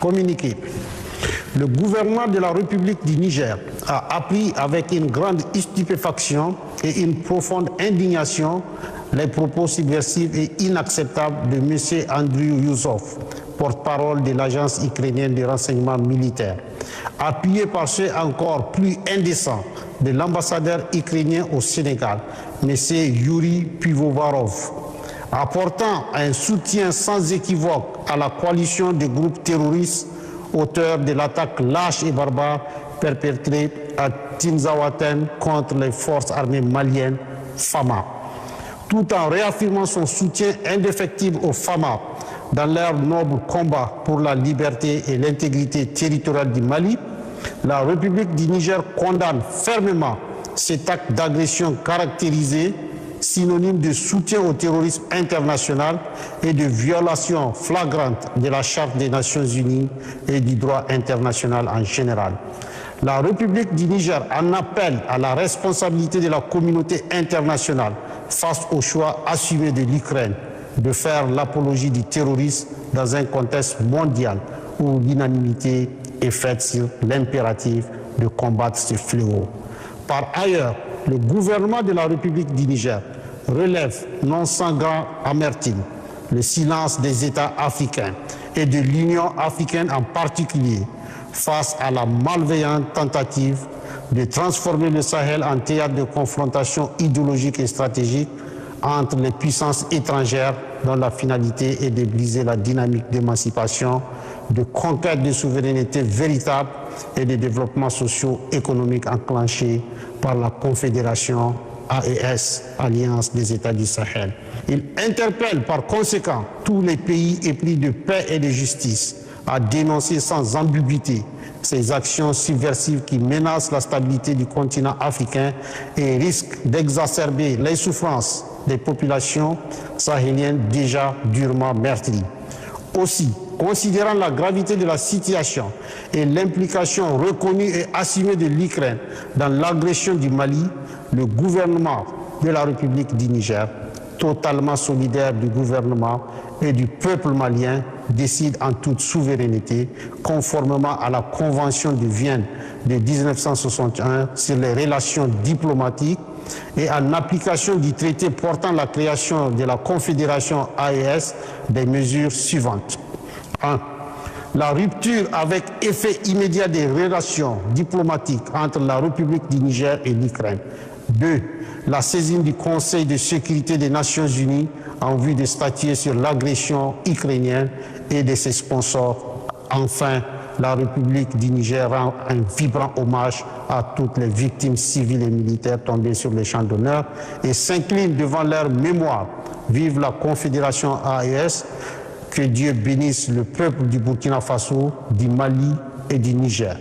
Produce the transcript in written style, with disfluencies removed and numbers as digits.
Communiqué. Le gouvernement de la République du Niger a appris avec une grande stupéfaction et une profonde indignation les propos subversifs et inacceptables de M. Andriy Youssof, porte-parole de l'agence ukrainienne de renseignement militaire, appuyé par ceux encore plus indécents de l'ambassadeur ukrainien au Sénégal, M. Yuri Pivovarov, apportant un soutien sans équivoque à la coalition des groupes terroristes auteurs de l'attaque lâche et barbare perpétrée à Tinzaouaten contre les forces armées maliennes FAMA, tout en réaffirmant son soutien indéfectible aux FAMA dans leur noble combat pour la liberté et l'intégrité territoriale du Mali. La République du Niger condamne fermement cet acte d'agression caractérisé, synonyme de soutien au terrorisme international et de violation flagrante de la Charte des Nations Unies et du droit international en général. La République du Niger en appelle à la responsabilité de la communauté internationale face au choix assumé de l'Ukraine de faire l'apologie du terrorisme dans un contexte mondial où l'unanimité est faite sur l'impératif de combattre ce fléau. Par ailleurs, le gouvernement de la République du Niger relève non sans grande amertume le silence des États africains et de l'Union africaine en particulier face à la malveillante tentative de transformer le Sahel en théâtre de confrontation idéologique et stratégique entre les puissances étrangères dont la finalité est de briser la dynamique d'émancipation, de conquête de souveraineté véritable et de développement socio-économique enclenché par la Confédération AES, Alliance des États du Sahel. Il interpelle par conséquent tous les pays épris de paix et de justice à dénoncer sans ambiguïté ces actions subversives qui menacent la stabilité du continent africain et risquent d'exacerber les souffrances des populations sahéliennes déjà durement meurtries. Aussi, considérant la gravité de la situation et l'implication reconnue et assumée de l'Ukraine dans l'agression du Mali, le gouvernement de la République du Niger, totalement solidaire du gouvernement et du peuple malien, décide en toute souveraineté, conformément à la Convention de Vienne de 1961 sur les relations diplomatiques et en application du traité portant la création de la Confédération AES, des mesures suivantes. 1. La rupture avec effet immédiat des relations diplomatiques entre la République du Niger et l'Ukraine. 2. La saisine du Conseil de sécurité des Nations Unies en vue de statuer sur l'agression ukrainienne et de ses sponsors. Enfin, la République du Niger rend un vibrant hommage à toutes les victimes civiles et militaires tombées sur les champs d'honneur et s'incline devant leur mémoire. Vive la Confédération AES, que Dieu bénisse le peuple du Burkina Faso, du Mali et du Niger.